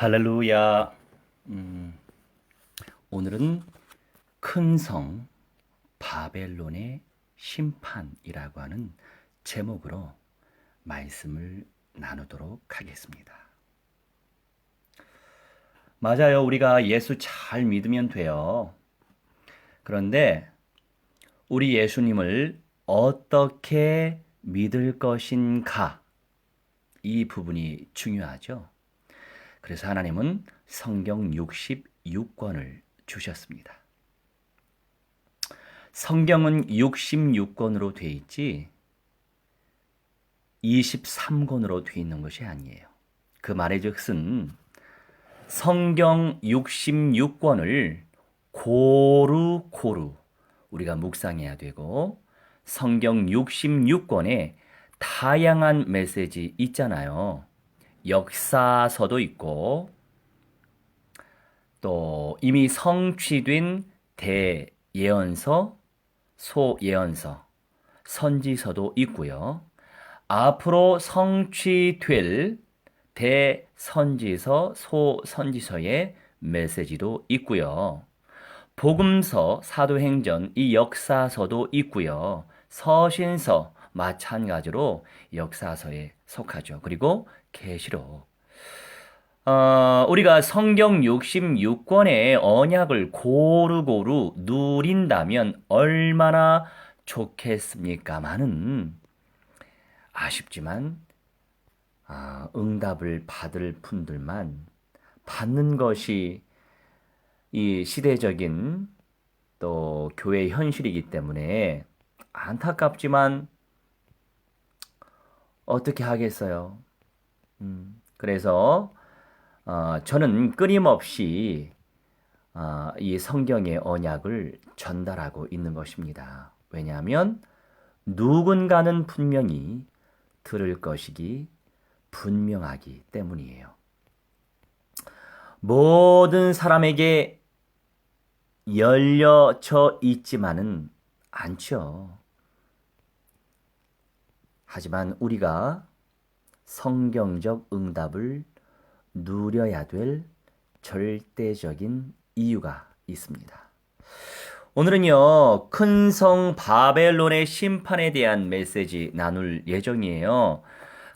할렐루야. 오늘은 큰 성 바벨론의 심판이라고 하는 제목으로 말씀을 나누도록 하겠습니다. 맞아요. 우리가 예수 잘 믿으면 돼요. 그런데 우리 예수님을 어떻게 믿을 것인가? 이 부분이 중요하죠. 그래서 하나님은 성경 66권을 주셨습니다. 성경은 66권으로 돼 있지 23권으로 돼 있는 것이 아니에요. 그 말의 즉슨 성경 66권을 고루 우리가 묵상해야 되고 성경 66권에 다양한 메시지 있잖아요. 역사서도 있고 또 이미 성취된 대예언서, 소예언서, 선지서도 있고요. 앞으로 성취될 대선지서, 소선지서의 메시지도 있고요. 복음서, 사도행전, 이 역사서도 있고요. 서신서, 마찬가지로 역사서에 속하죠. 그리고 계시록. 우리가 성경 66권의 언약을 고루고루 누린다면 얼마나 좋겠습니까마는 아쉽지만 응답을 받을 분들만 받는 것이 이 시대적인 또 교회 현실이기 때문에 안타깝지만 어떻게 하겠어요? 그래서 저는 끊임없이 이 성경의 언약을 전달하고 있는 것입니다. 왜냐하면 누군가는 분명히 들을 것이기 분명하기 때문이에요. 모든 사람에게 열려져 있지만은 않죠. 하지만 우리가 성경적 응답을 누려야 될 절대적인 이유가 있습니다. 오늘은요, 큰 성 바벨론의 심판에 대한 메시지 나눌 예정이에요.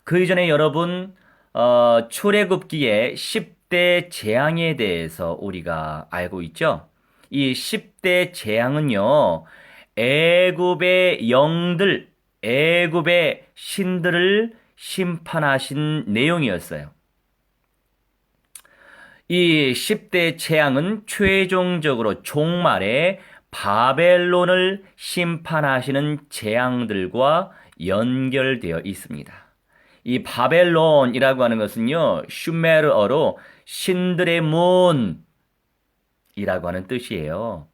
그 이전에 여러분, 출애굽기의 10대 재앙에 대해서 우리가 알고 있죠? 이 10대 재앙은요, 애굽의 영들, 애굽의 신들을 심판하신 내용이었어요. 이 10대 재앙은 최종적으로 종말에 바벨론을 심판하시는 재앙들과 연결되어 있습니다. 이 바벨론이라고 하는 것은요, 슈메르어로 신들의 문이라고 하는 뜻이에요.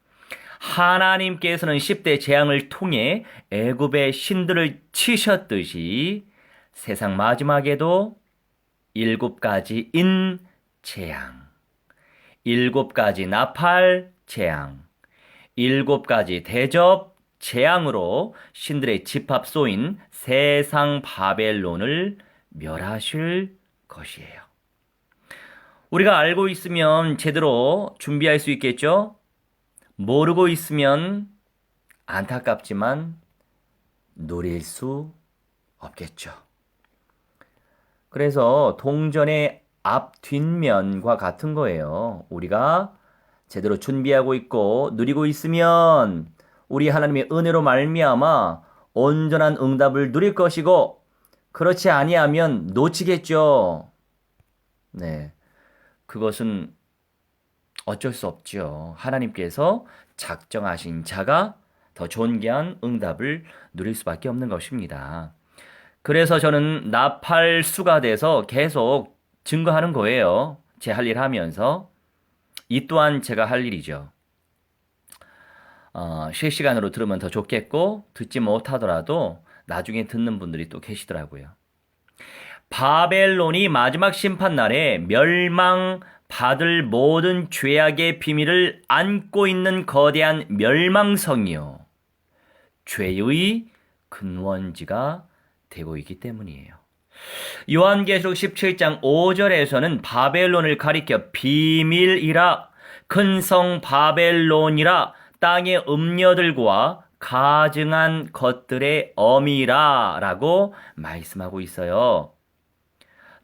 하나님께서는 10대 재앙을 통해 애굽의 신들을 치셨듯이 세상 마지막에도 7가지인 재앙, 7가지 나팔 재앙, 7가지 대접 재앙으로 신들의 집합소인 세상 바벨론을 멸하실 것이에요. 우리가 알고 있으면 제대로 준비할 수 있겠죠? 모르고 있으면 안타깝지만 누릴 수 없겠죠. 그래서 동전의 앞 뒷면과 같은 거예요. 우리가 제대로 준비하고 있고 누리고 있으면 우리 하나님의 은혜로 말미암아 온전한 응답을 누릴 것이고 그렇지 아니하면 놓치겠죠. 네, 그것은 어쩔 수 없죠. 하나님께서 작정하신 자가 더 존귀한 응답을 누릴 수밖에 없는 것입니다. 그래서 저는 나팔수가 돼서 계속 증거하는 거예요. 제 할 일 하면서. 이 또한 제가 할 일이죠. 실시간으로 들으면 더 좋겠고 듣지 못하더라도 나중에 듣는 분들이 또 계시더라고요. 바벨론이 마지막 심판날에 멸망받을 모든 죄악의 비밀을 안고 있는 거대한 멸망성이요. 죄의 근원지가 되고 있기 때문이에요. 요한계시록 17장 5절에서는 바벨론을 가리켜 비밀이라, 큰 성 바벨론이라, 땅의 음녀들과 가증한 것들의 어미라 라고 말씀하고 있어요.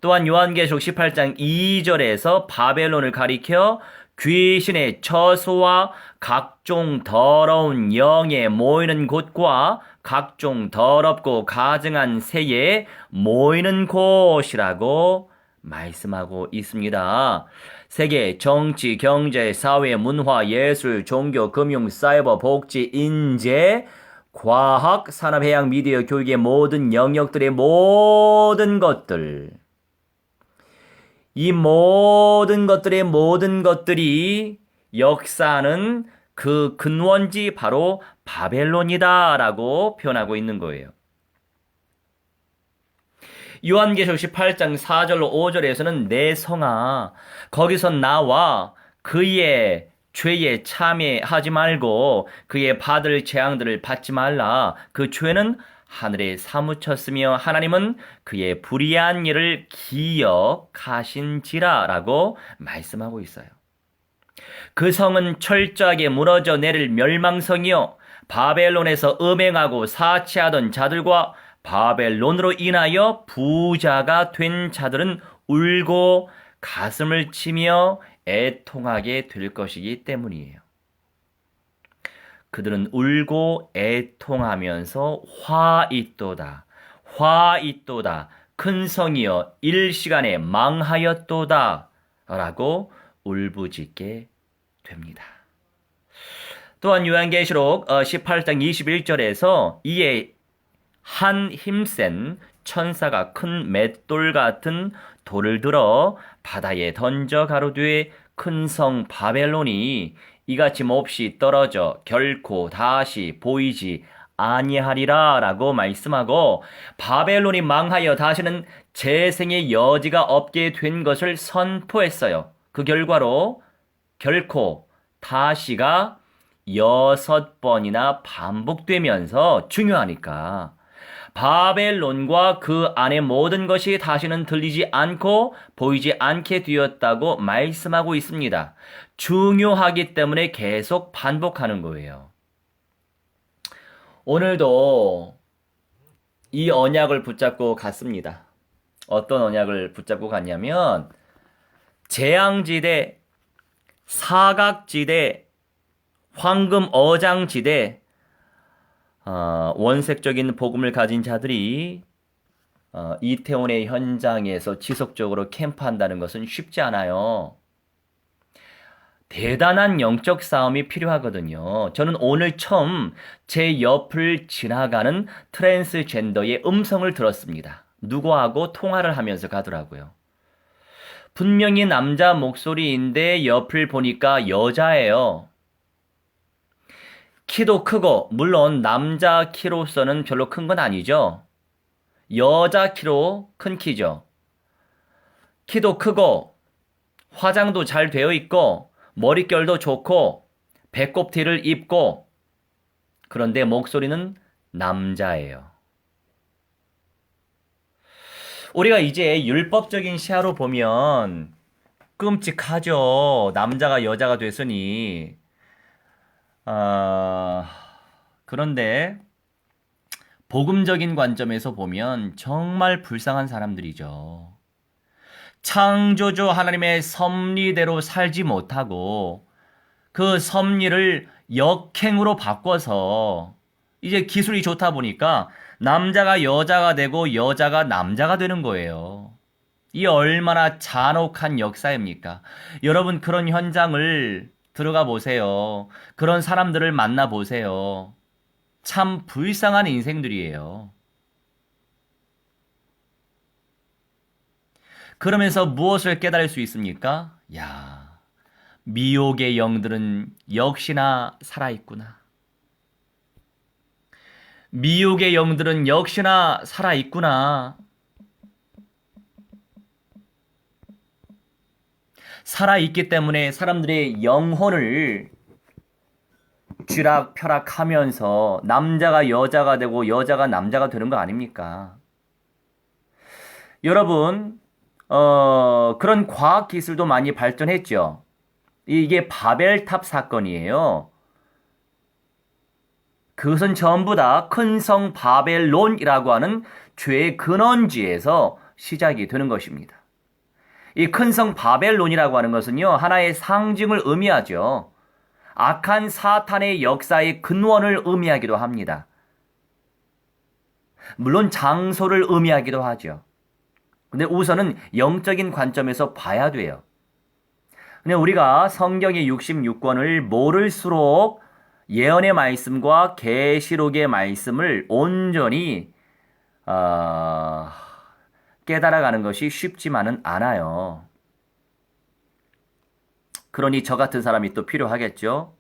또한 요한계시록 18장 2절에서 바벨론을 가리켜 귀신의 처소와 각종 더러운 영에 모이는 곳과 각종 더럽고 가증한 새에 모이는 곳이라고 말씀하고 있습니다. 세계, 정치, 경제, 사회, 문화, 예술, 종교, 금융, 사이버, 복지, 인재, 과학, 산업, 해양, 미디어, 교육의 모든 영역들의 모든 것들, 이 모든 것들의 모든 것들이 역사는 그 근원지 바로 바벨론이다 라고 표현하고 있는 거예요. 요한계시록 18장 4절로 5절에서는 내 성아 거기서 나와 그의 죄에 참여하지 말고 그의 받을 재앙들을 받지 말라. 그 죄는 하늘에 사무쳤으며 하나님은 그의 불의한 일을 기억하신지라 라고 말씀하고 있어요. 그 성은 철저하게 무너져 내릴 멸망성이요 바벨론에서 음행하고 사치하던 자들과 바벨론으로 인하여 부자가 된 자들은 울고 가슴을 치며 애통하게 될 것이기 때문이에요. 그들은 울고 애통하면서 화있도다. 화있도다. 큰 성이여 일시간에 망하였도다. 라고 울부짖게 됩니다. 또한 요한계시록 18장 21절에서 이에 한 힘센 천사가 큰 맷돌 같은 돌을 들어 바다에 던져 가로되 큰 성 바벨론이 이같이 몹시 떨어져 결코 다시 보이지 아니하리라 라고 말씀하고 바벨론이 망하여 다시는 재생의 여지가 없게 된 것을 선포했어요. 그 결과로 결코 다시가 6번이나 반복되면서 중요하니까 바벨론과 그 안의 모든 것이 다시는 들리지 않고 보이지 않게 되었다고 말씀하고 있습니다. 중요하기 때문에 계속 반복하는 거예요. 오늘도 이 언약을 붙잡고 갔습니다. 어떤 언약을 붙잡고 갔냐면 재앙지대, 사각지대, 황금 어장지대, 원색적인 복음을 가진 자들이 이태원의 현장에서 지속적으로 캠프한다는 것은 쉽지 않아요. 대단한 영적 싸움이 필요하거든요. 저는 오늘 처음 제 옆을 지나가는 트랜스젠더의 음성을 들었습니다. 누구하고 통화를 하면서 가더라고요. 분명히 남자 목소리인데 옆을 보니까 여자예요. 키도 크고 물론 남자 키로서는 별로 큰 건 아니죠. 여자 키로 큰 키죠. 키도 크고 화장도 잘 되어 있고 머릿결도 좋고 배꼽티를 입고 그런데 목소리는 남자예요. 우리가 이제 율법적인 시야로 보면 끔찍하죠. 남자가 여자가 됐으니 그런데 복음적인 관점에서 보면 정말 불쌍한 사람들이죠. 창조주 하나님의 섭리대로 살지 못하고 그 섭리를 역행으로 바꿔서 이제 기술이 좋다 보니까 남자가 여자가 되고 여자가 남자가 되는 거예요. 이 얼마나 잔혹한 역사입니까? 여러분 그런 현장을 들어가 보세요. 그런 사람들을 만나 보세요. 참 불쌍한 인생들이에요. 그러면서 무엇을 깨달을 수 있습니까? 미혹의 영들은 역시나 살아있구나. 미혹의 영들은 역시나 살아있구나. 살아있기 때문에 사람들의 영혼을 쥐락펴락하면서 남자가 여자가 되고 여자가 남자가 되는 거 아닙니까? 여러분, 그런 과학 기술도 많이 발전했죠. 이게 바벨탑 사건이에요. 그것은 전부 다 큰 성 바벨론이라고 하는 죄의 근원지에서 시작이 되는 것입니다. 이 큰 성 바벨론이라고 하는 것은요, 하나의 상징을 의미하죠. 악한 사탄의 역사의 근원을 의미하기도 합니다. 물론 장소를 의미하기도 하죠. 근데 우선은 영적인 관점에서 봐야 돼요. 근데 우리가 성경의 66권을 모를수록 예언의 말씀과 계시록의 말씀을 온전히 깨달아가는 것이 쉽지만은 않아요. 그러니 저 같은 사람이 또 필요하겠죠.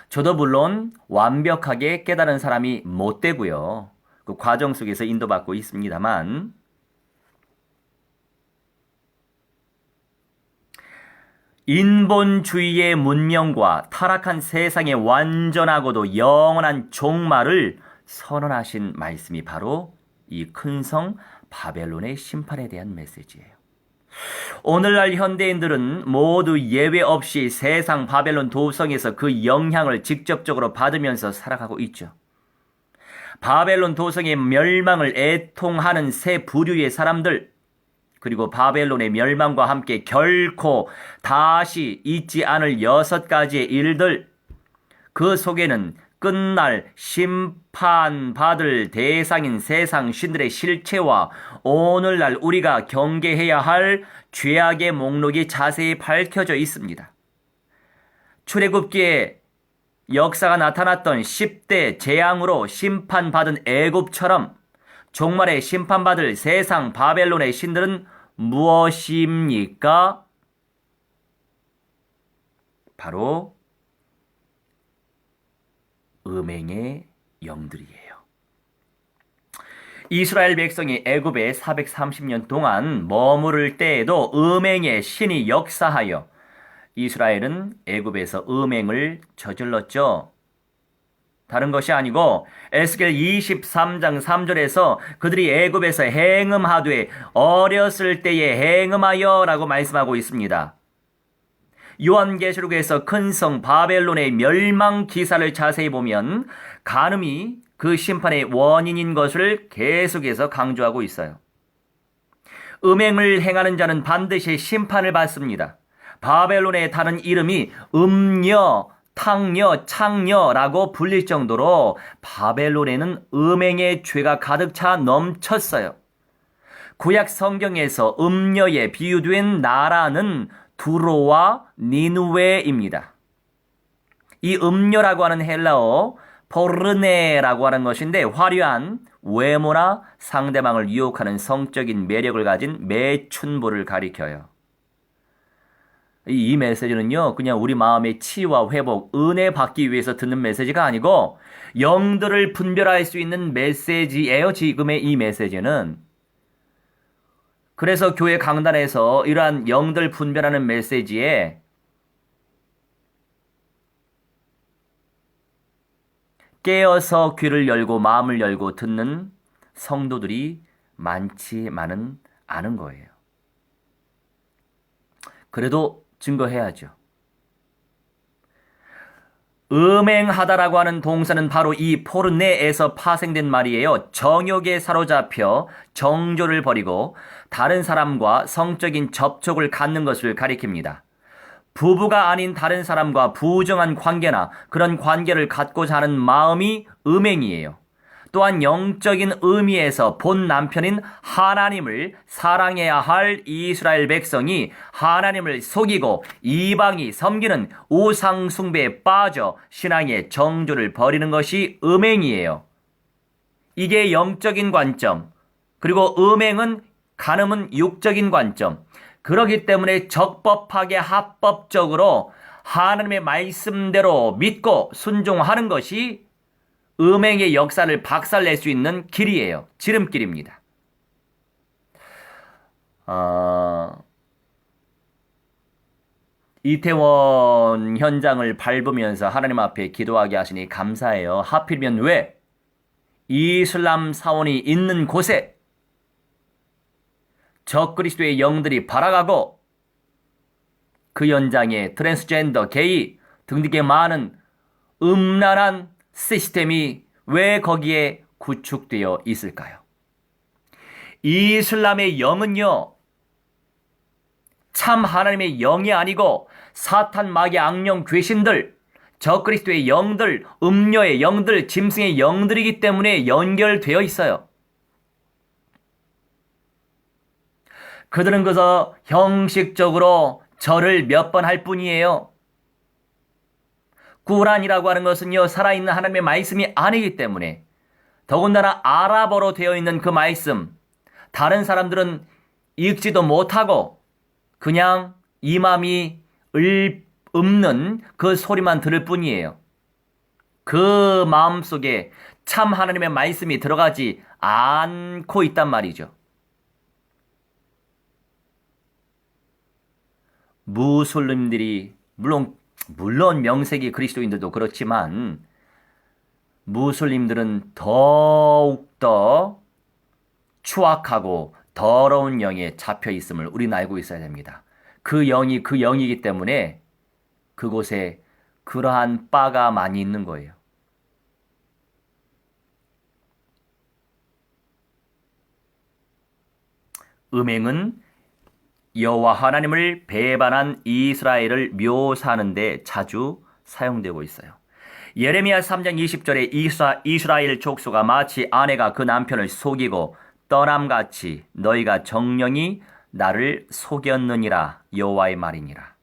저도 물론 완벽하게 깨달은 사람이 못 되고요. 그 과정 속에서 인도받고 있습니다만 인본주의의 문명과 타락한 세상의 완전하고도 영원한 종말을 선언하신 말씀이 바로 이 큰 성 바벨론의 심판에 대한 메시지예요. 오늘날 현대인들은 모두 예외 없이 세상 바벨론 도성에서 그 영향을 직접적으로 받으면서 살아가고 있죠. 바벨론 도성의 멸망을 애통하는 새 부류의 사람들, 그리고 바벨론의 멸망과 함께 결코 다시 있지 않을 6가지의 일들, 그 속에는 끝날 심판받을 대상인 세상 신들의 실체와 오늘날 우리가 경계해야 할 죄악의 목록이 자세히 밝혀져 있습니다. 출애굽기에 역사가 나타났던 10대 재앙으로 심판받은 애굽처럼 종말에 심판받을 세상 바벨론의 신들은 무엇입니까? 바로 음행의 영들이에요. 이스라엘 백성이 애굽에 430년 동안 머무를 때에도 음행의 신이 역사하여 이스라엘은 애굽에서 음행을 저질렀죠. 다른 것이 아니고 에스겔 23장 3절에서 그들이 애굽에서 행음하되 어렸을 때에 행음하여 라고 말씀하고 있습니다. 요한계시록에서 큰 성 바벨론의 멸망 기사를 자세히 보면 간음이 그 심판의 원인인 것을 계속해서 강조하고 있어요. 음행을 행하는 자는 반드시 심판을 받습니다. 바벨론의 다른 이름이 음녀, 탕녀, 창녀라고 불릴 정도로 바벨론에는 음행의 죄가 가득 차 넘쳤어요. 구약 성경에서 음녀에 비유된 나라는 두로와 니누웨입니다. 이 음녀라고 하는 헬라어 포르네라고 하는 것인데 화려한 외모나 상대방을 유혹하는 성적인 매력을 가진 매춘부를 가리켜요. 이 메시지는요, 그냥 우리 마음의 치유와 회복, 은혜 받기 위해서 듣는 메시지가 아니고 영들을 분별할 수 있는 메시지예요. 지금의 이 메시지는. 그래서 교회 강단에서 이러한 영들 분별하는 메시지에 깨어서 귀를 열고 마음을 열고 듣는 성도들이 많지만은 않은 거예요. 그래도 증거해야죠. 음행하다라고 하는 동사는 바로 이 포르네에서 파생된 말이에요. 정욕에 사로잡혀 정조를 버리고 다른 사람과 성적인 접촉을 갖는 것을 가리킵니다. 부부가 아닌 다른 사람과 부정한 관계나 그런 관계를 갖고자 하는 마음이 음행이에요. 또한 영적인 의미에서 본 남편인 하나님을 사랑해야 할 이스라엘 백성이 하나님을 속이고 이방이 섬기는 우상 숭배에 빠져 신앙의 정조를 버리는 것이 음행이에요. 이게 영적인 관점, 그리고 음행은 간음은 육적인 관점. 그렇기 때문에 적법하게 합법적으로 하나님의 말씀대로 믿고 순종하는 것이 음행의 역사를 박살낼 수 있는 길이에요. 지름길입니다. 이태원 현장을 밟으면서 하나님 앞에 기도하게 하시니 감사해요. 하필이면 왜 이슬람 사원이 있는 곳에 적그리스도의 영들이 발악하고 그 현장에 트랜스젠더, 게이 등등의 많은 음란한 시스템이 왜 거기에 구축되어 있을까요? 이슬람의 영은요, 참 하나님의 영이 아니고 사탄, 마귀, 악령, 귀신들, 적그리스도의 영들, 음녀의 영들, 짐승의 영들이기 때문에 연결되어 있어요. 그들은 그저 형식적으로 절을 몇 번 할 뿐이에요. 꾸란이라고 하는 것은요, 살아있는 하나님의 말씀이 아니기 때문에, 더군다나 아랍어로 되어 있는 그 말씀, 다른 사람들은 읽지도 못하고 그냥 이맘이 읊는 그 소리만 들을 뿐이에요. 그 마음속에 참 하나님의 말씀이 들어가지 않고 있단 말이죠. 무슬림들이 물론 명색이 그리스도인들도 그렇지만 무슬림들은 더욱더 추악하고 더러운 영에 잡혀 있음을 우리는 알고 있어야 됩니다. 그 영이 그 영이기 때문에 그곳에 그러한 바가 많이 있는 거예요. 음행은 여호와 하나님을 배반한 이스라엘을 묘사하는 데 자주 사용되고 있어요. 예레미야 3장 20절에 이스라엘 족속아 마치 아내가 그 남편을 속이고 떠남같이 너희가 정령이 나를 속였느니라 여호와의 말이니라.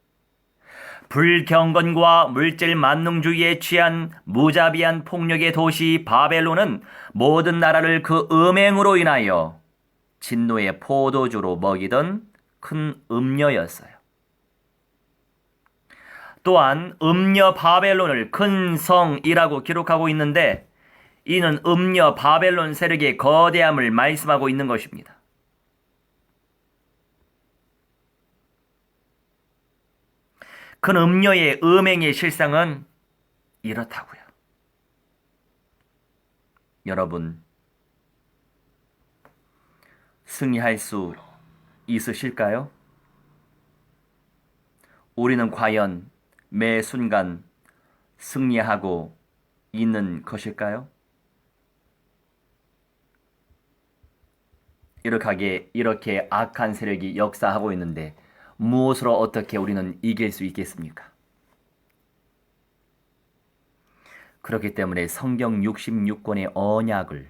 불경건과 물질 만능주의에 취한 무자비한 폭력의 도시 바벨론은 모든 나라를 그 음행으로 인하여 진노의 포도주로 먹이던 큰 음녀였어요. 또한 음녀 바벨론을 큰 성이라고 기록하고 있는데 이는 음녀 바벨론 세력의 거대함을 말씀하고 있는 것입니다. 큰 음녀의 음행의 실상은 이렇다고요. 여러분, 승리할 수 있으실까요? 우리는 과연 매 순간 승리하고 있는 것일까요? 이렇게 악한 세력이 역사하고 있는데 무엇으로 어떻게 우리는 이길 수 있겠습니까? 그렇기 때문에 성경 66권의 언약을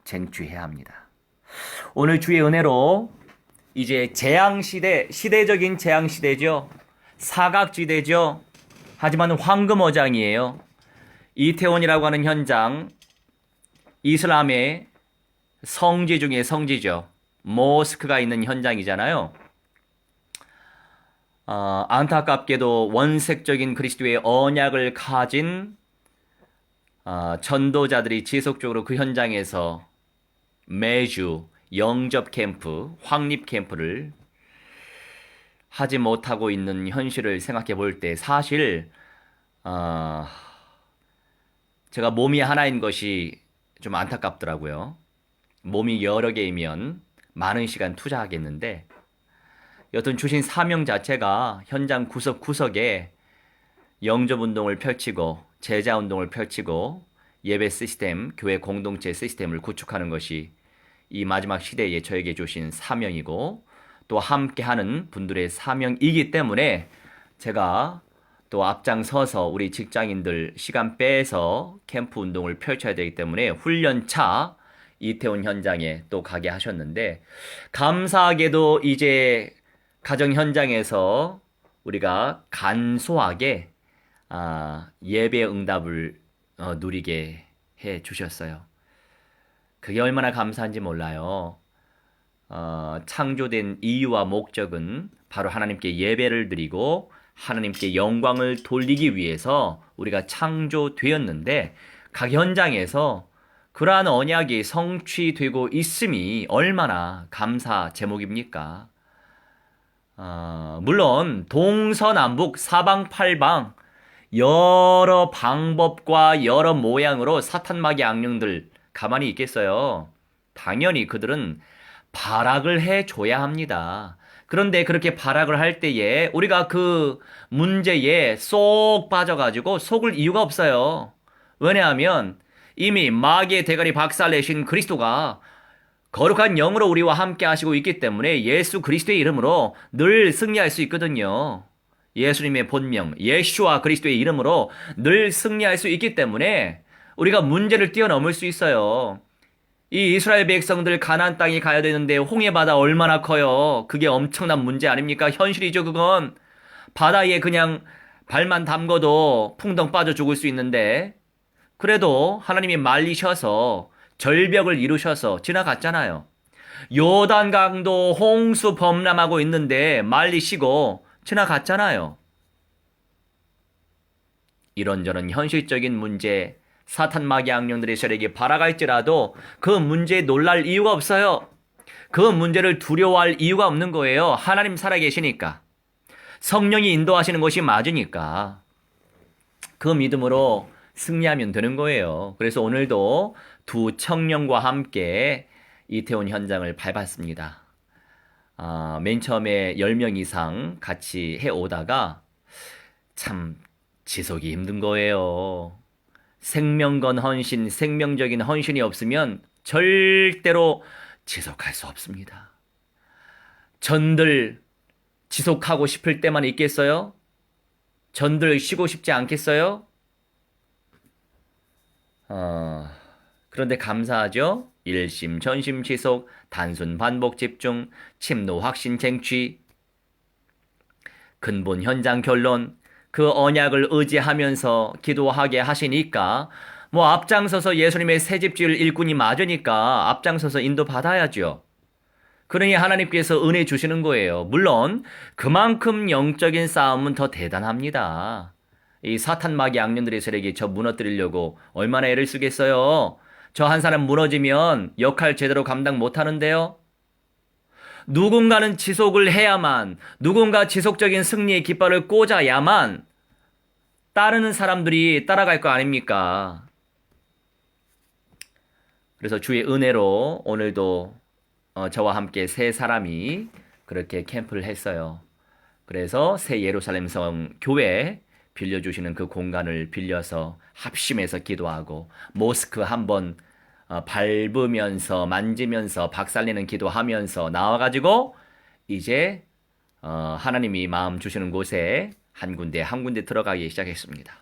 쟁취해야 합니다. 오늘 주의 은혜로 이제 재앙시대, 시대적인 재앙시대죠. 사각지대죠. 하지만 황금어장이에요. 이태원이라고 하는 현장, 이슬람의 성지 중에 성지죠. 모스크가 있는 현장이잖아요. 안타깝게도 원색적인 그리스도의 언약을 가진 전도자들이 지속적으로 그 현장에서 매주 영접 캠프, 확립 캠프를 하지 못하고 있는 현실을 생각해 볼 때 사실 제가 몸이 하나인 것이 좀 안타깝더라고요. 몸이 여러 개이면 많은 시간 투자하겠는데 여튼 주신 사명 자체가 현장 구석구석에 영접운동을 펼치고 제자운동을 펼치고 예배 시스템, 교회 공동체 시스템을 구축하는 것이 이 마지막 시대에 저에게 주신 사명이고 또 함께하는 분들의 사명이기 때문에 제가 또 앞장서서 우리 직장인들 시간 빼서 캠프 운동을 펼쳐야 되기 때문에 훈련차 이태원 현장에 또 가게 하셨는데 감사하게도 이제 가정 현장에서 우리가 간소하게 예배 응답을 누리게 해 주셨어요. 그게 얼마나 감사한지 몰라요. 창조된 이유와 목적은 바로 하나님께 예배를 드리고 하나님께 영광을 돌리기 위해서 우리가 창조되었는데 각 현장에서 그러한 언약이 성취되고 있음이 얼마나 감사 제목입니까? 물론 동서남북 사방팔방 여러 방법과 여러 모양으로 사탄 마귀 악령들 가만히 있겠어요? 당연히 그들은 발악을 해줘야 합니다. 그런데 그렇게 발악을 할 때에 우리가 그 문제에 쏙 빠져가지고 속을 이유가 없어요. 왜냐하면 이미 마귀의 대가리 박살내신 그리스도가 거룩한 영으로 우리와 함께 하시고 있기 때문에 예수 그리스도의 이름으로 늘 승리할 수 있거든요. 예수님의 본명, 예수와 그리스도의 이름으로 늘 승리할 수 있기 때문에 우리가 문제를 뛰어넘을 수 있어요. 이 이스라엘 백성들 가나안 땅에 가야 되는데 홍해 바다 얼마나 커요. 그게 엄청난 문제 아닙니까? 현실이죠, 그건. 바다에 그냥 발만 담궈도 풍덩 빠져 죽을 수 있는데 그래도 하나님이 말리셔서 절벽을 이루셔서 지나갔잖아요. 요단강도 홍수 범람하고 있는데 말리시고 지나갔잖아요. 이런저런 현실적인 문제, 사탄 마귀 악령들의 세력이 발아갈지라도 그 문제에 놀랄 이유가 없어요. 그 문제를 두려워할 이유가 없는 거예요. 하나님 살아계시니까. 성령이 인도하시는 것이 맞으니까. 그 믿음으로 승리하면 되는 거예요. 그래서 오늘도 두 청년과 함께 이태원 현장을 밟았습니다. 맨 처음에 10명 이상 같이 해오다가 참 지속이 힘든 거예요. 생명건 헌신, 생명적인 헌신이 없으면 절대로 지속할 수 없습니다. 전들 지속하고 싶을 때만 있겠어요? 전들 쉬고 싶지 않겠어요? 그런데 감사하죠? 일심, 전심, 지속, 단순, 반복, 집중, 침노, 확신, 쟁취, 근본, 현장, 결론, 그 언약을 의지하면서 기도하게 하시니까 뭐 앞장서서 예수님의 새집지을 일꾼이 맞으니까 앞장서서 인도받아야죠. 그러니 하나님께서 은혜 주시는 거예요. 물론 그만큼 영적인 싸움은 더 대단합니다. 이 사탄 마귀 악령들의 세력이 저 무너뜨리려고 얼마나 애를 쓰겠어요. 저 한 사람 무너지면 역할 제대로 감당 못하는데요. 누군가는 지속을 해야만, 누군가 지속적인 승리의 깃발을 꽂아야만 따르는 사람들이 따라갈 거 아닙니까? 그래서 주의 은혜로 오늘도 저와 함께 세 사람이 그렇게 캠프를 했어요. 그래서 새 예루살렘 성 교회 빌려주시는 그 공간을 빌려서 합심해서 기도하고 모스크 한번 밟으면서 만지면서 박살내는 기도하면서 나와가지고 이제 하나님이 마음 주시는 곳에 한 군데 들어가기 시작했습니다.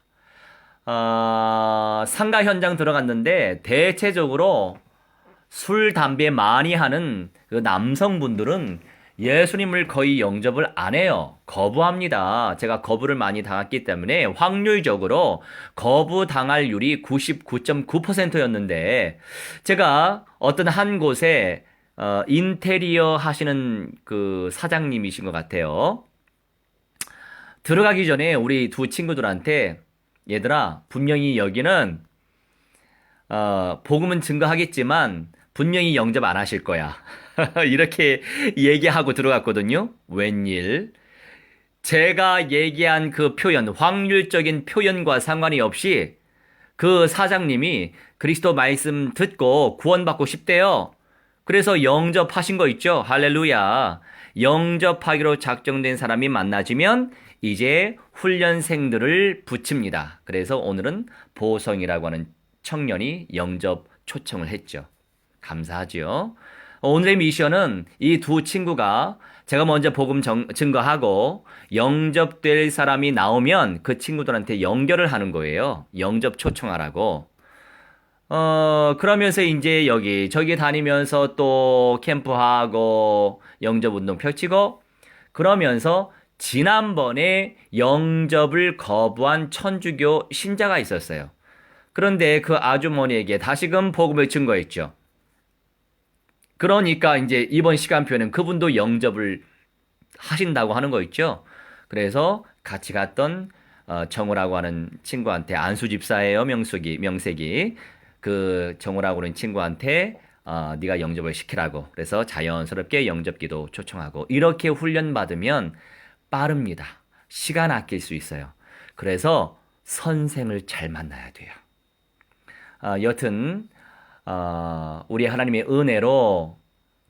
상가 현장 들어갔는데 대체적으로 술, 담배 많이 하는 그 남성분들은 예수님을 거의 영접을 안 해요. 거부합니다. 제가 거부를 많이 당했기 때문에 확률적으로 거부당할률이 99.9%였는데 제가 어떤 한 곳에 인테리어 하시는 그 사장님이신 것 같아요. 들어가기 전에 우리 두 친구들한테 얘들아 분명히 여기는 복음은 증거하겠지만 분명히 영접 안 하실 거야. 이렇게 얘기하고 들어갔거든요. 웬일? 제가 얘기한 그 표현, 확률적인 표현과 상관이 없이 그 사장님이 그리스도 말씀 듣고 구원받고 싶대요. 그래서 영접하신 거 있죠? 할렐루야. 영접하기로 작정된 사람이 만나지면 이제 훈련생들을 붙입니다. 그래서 오늘은 보성이라고 하는 청년이 영접 초청을 했죠. 감사하죠. 오늘의 미션은 이 두 친구가 제가 먼저 복음 증거하고 영접될 사람이 나오면 그 친구들한테 연결을 하는 거예요. 영접 초청하라고. 그러면서 이제 여기 저기 다니면서 또 캠프하고 영접 운동 펼치고 그러면서 지난번에 영접을 거부한 천주교 신자가 있었어요. 그런데 그 아주머니에게 다시금 복음을 증거했죠. 그러니까 이제 이번 시간표는 그분도 영접을 하신다고 하는 거 있죠. 그래서 같이 갔던 정우라고 하는 친구한테 안수 집사예요. 명색이 그 정우라고 하는 친구한테 네가 영접을 시키라고. 그래서 자연스럽게 영접기도 초청하고 이렇게 훈련 받으면 빠릅니다. 시간 아낄 수 있어요. 그래서 선생을 잘 만나야 돼요. 여튼 우리 하나님의 은혜로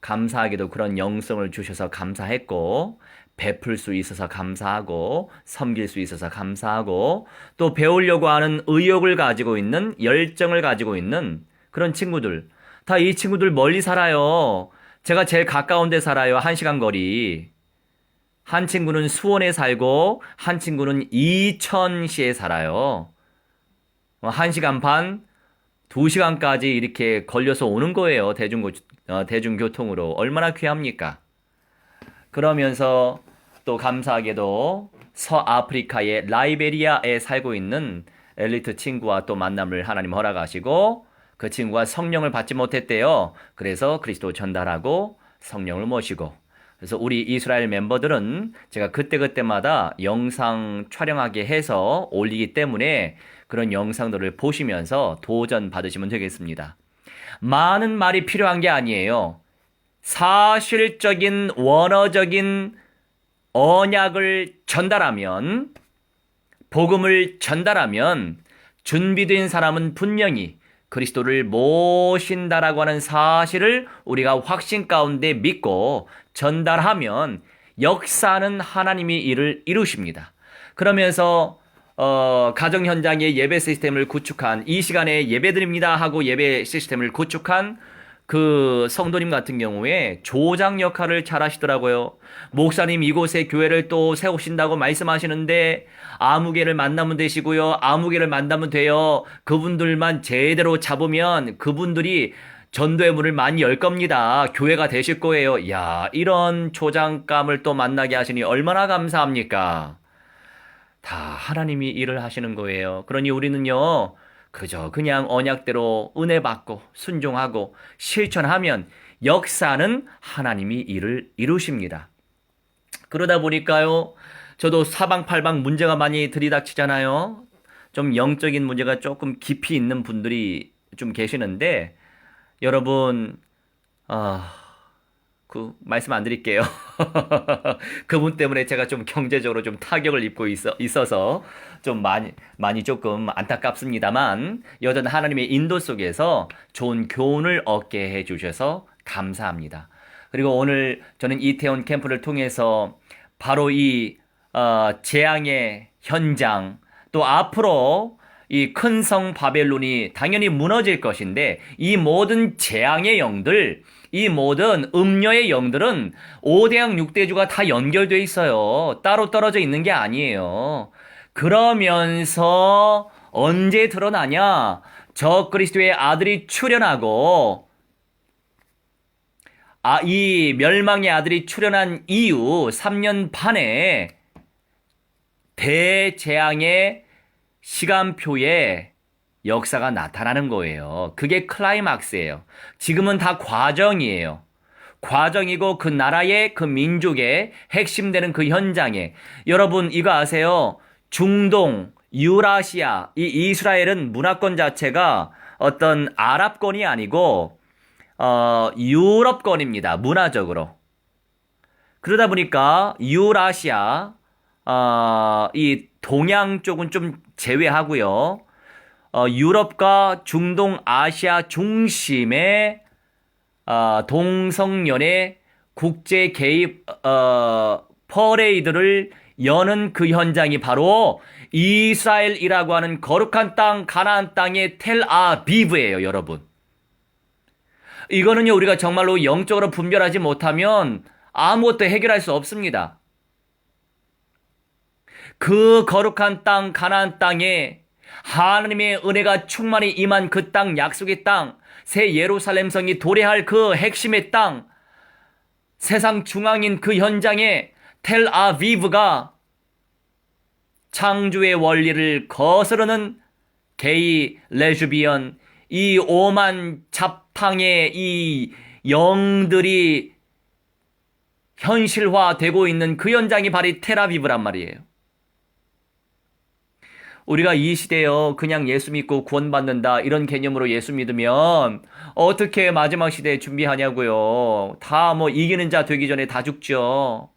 감사하게도 그런 영성을 주셔서 감사했고, 베풀 수 있어서 감사하고, 섬길 수 있어서 감사하고, 또 배우려고 하는 의욕을 가지고 있는, 열정을 가지고 있는 그런 친구들. 다 이 친구들 멀리 살아요. 제가 제일 가까운 데 살아요. 1시간 거리. 한 친구는 수원에 살고, 한 친구는 이천시에 살아요. 1시간 반, 2시간까지 이렇게 걸려서 오는 거예요. 대중교통으로. 얼마나 귀합니까? 그러면서 또 감사하게도 서아프리카의 라이베리아에 살고 있는 엘리트 친구와 또 만남을 하나님 허락하시고 그 친구가 성령을 받지 못했대요. 그래서 그리스도 전달하고 성령을 모시고 그래서 우리 이스라엘 멤버들은 제가 그때그때마다 영상 촬영하게 해서 올리기 때문에 그런 영상들을 보시면서 도전 받으시면 되겠습니다. 많은 말이 필요한 게 아니에요. 사실적인 원어적인 언약을 전달하면, 복음을 전달하면 준비된 사람은 분명히 그리스도를 모신다라고 하는 사실을 우리가 확신 가운데 믿고 전달하면 역사는 하나님이 이를 이루십니다. 그러면서 가정 현장의 예배 시스템을 구축한 이 시간에 예배드립니다 하고 예배 시스템을 구축한 그 성도님 같은 경우에 조장 역할을 잘 하시더라고요. 목사님 이곳에 교회를 또 세우신다고 말씀하시는데 아무개를 만나면 되시고요. 아무개를 만나면 돼요. 그분들만 제대로 잡으면 그분들이 전도의 문을 많이 열 겁니다. 교회가 되실 거예요. 야, 이런 조장감을 또 만나게 하시니 얼마나 감사합니까? 다 하나님이 일을 하시는 거예요. 그러니 우리는요, 그저 그냥 언약대로 은혜 받고 순종하고 실천하면 역사는 하나님이 일을 이루십니다. 그러다 보니까요, 저도 사방팔방 문제가 많이 들이닥치잖아요. 좀 영적인 문제가 조금 깊이 있는 분들이 좀 계시는데, 여러분, 그 말씀 안 드릴게요. 그분 때문에 제가 좀 경제적으로 좀 타격을 입고 있어서 좀 많이 조금 안타깝습니다만 여전히 하나님의 인도 속에서 좋은 교훈을 얻게 해주셔서 감사합니다. 그리고 오늘 저는 이태원 캠프를 통해서 바로 이 재앙의 현장 또 앞으로 이 큰 성 바벨론이 당연히 무너질 것인데 이 모든 재앙의 영들 이 모든 음녀의 영들은 5대양 6대주가 다 연결되어 있어요. 따로 떨어져 있는 게 아니에요. 그러면서 언제 드러나냐? 적그리스도의 아들이 출현하고 이 멸망의 아들이 출현한 이후 3년 반에 대재앙의 시간표에 역사가 나타나는 거예요. 그게 클라이막스예요. 지금은 다 과정이에요. 과정이고 그 나라의 그 민족의 핵심되는 그 현장에 여러분 이거 아세요? 중동, 유라시아, 이 이스라엘은 문화권 자체가 어떤 아랍권이 아니고 유럽권입니다. 문화적으로. 그러다 보니까 유라시아 이 동양 쪽은 좀 제외하고요. 유럽과 중동 아시아 중심의 동성연애 국제 개입 퍼레이드를 여는 그 현장이 바로 이스라엘이라고 하는 거룩한 땅 가나안 땅의 텔아비브예요, 여러분. 이거는요 우리가 정말로 영적으로 분별하지 못하면 아무것도 해결할 수 없습니다. 그 거룩한 땅 가나안 땅에 하나님의 은혜가 충만히 임한 그 땅, 약속의 땅, 새 예루살렘 성이 도래할 그 핵심의 땅, 세상 중앙인 그 현장에 텔아비브가 창조의 원리를 거스르는 게이, 레즈비언, 이 오만 잡탕의 이 영들이 현실화되고 있는 그 현장이 바로 텔아비브란 말이에요. 우리가 이 시대에요 그냥 예수 믿고 구원받는다 이런 개념으로 예수 믿으면 어떻게 마지막 시대에 준비하냐고요. 다 뭐 이기는 자 되기 전에 다 죽죠.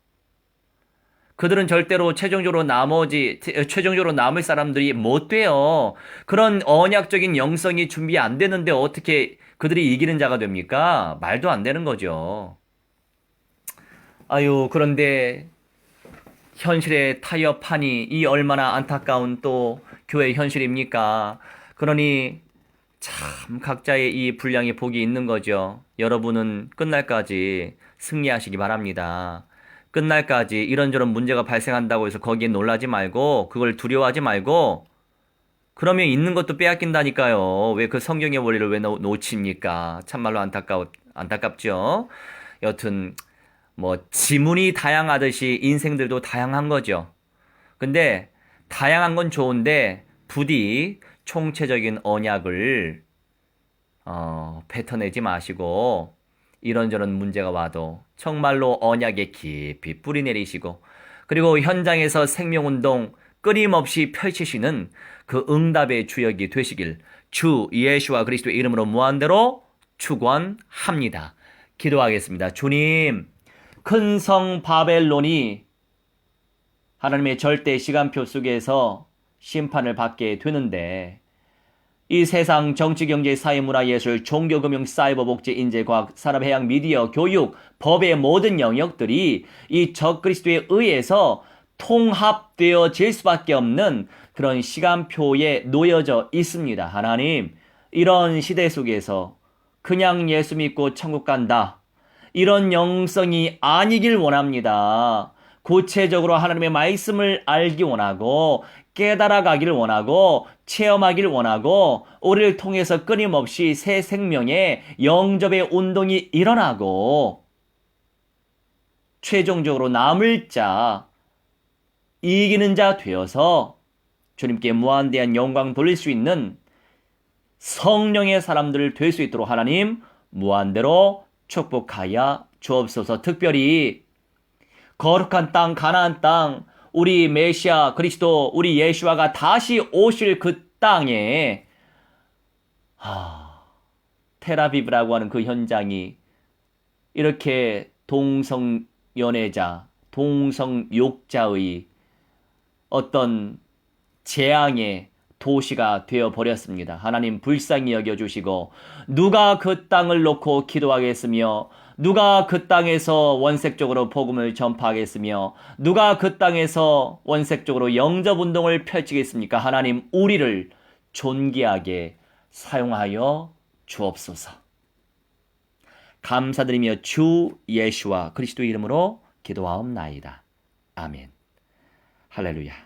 그들은 절대로 최종적으로 남을 사람들이 못 돼요. 그런 언약적인 영성이 준비 안 되는데 어떻게 그들이 이기는 자가 됩니까? 말도 안 되는 거죠. 아유, 그런데 현실의 타협하니 이 얼마나 안타까운 또 교회 현실입니까? 그러니 참 각자의 이 분량의 복이 있는 거죠. 여러분은 끝날까지 승리하시기 바랍니다. 끝날까지 이런저런 문제가 발생한다고 해서 거기에 놀라지 말고 그걸 두려워하지 말고 그러면 있는 것도 빼앗긴다니까요. 왜 그 성경의 원리를 왜 놓칩니까? 참말로 안타깝죠. 여튼 뭐 지문이 다양하듯이 인생들도 다양한 거죠. 근데 다양한 건 좋은데 부디 총체적인 언약을 뱉어내지 마시고 이런저런 문제가 와도 정말로 언약에 깊이 뿌리 내리시고 그리고 현장에서 생명운동 끊임없이 펼치시는 그 응답의 주역이 되시길 주 예수와 그리스도의 이름으로 무한대로 축원합니다. 기도하겠습니다. 주님, 큰 성 바벨론이 하나님의 절대 시간표 속에서 심판을 받게 되는데 이 세상 정치, 경제, 사회, 문화, 예술, 종교, 금융, 사이버, 복지, 인재, 과학, 산업, 해양, 미디어, 교육, 법의 모든 영역들이 이 적그리스도에 의해서 통합되어질 수밖에 없는 그런 시간표에 놓여져 있습니다. 하나님, 이런 시대 속에서 그냥 예수 믿고 천국 간다. 이런 영성이 아니길 원합니다. 구체적으로 하나님의 말씀을 알기 원하고 깨달아 가기를 원하고 체험하기를 원하고 우리를 통해서 끊임없이 새 생명의 영접의 운동이 일어나고 최종적으로 남을 자, 이기는 자 되어서 주님께 무한대한 영광 돌릴 수 있는 성령의 사람들 될 수 있도록 하나님 무한대로 축복하여 주옵소서. 특별히 거룩한 땅, 가나안 땅, 우리 메시아 그리스도, 우리 예수아가 다시 오실 그 땅에 테라비브라고 하는 그 현장이 이렇게 동성연애자, 동성욕자의 어떤 재앙의 도시가 되어버렸습니다. 하나님 불쌍히 여겨주시고 누가 그 땅을 놓고 기도하겠으며 누가 그 땅에서 원색적으로 복음을 전파하겠으며 누가 그 땅에서 원색적으로 영접운동을 펼치겠습니까? 하나님 우리를 존귀하게 사용하여 주옵소서. 감사드리며 주 예수와 그리스도 이름으로 기도하옵나이다. 아멘. 할렐루야.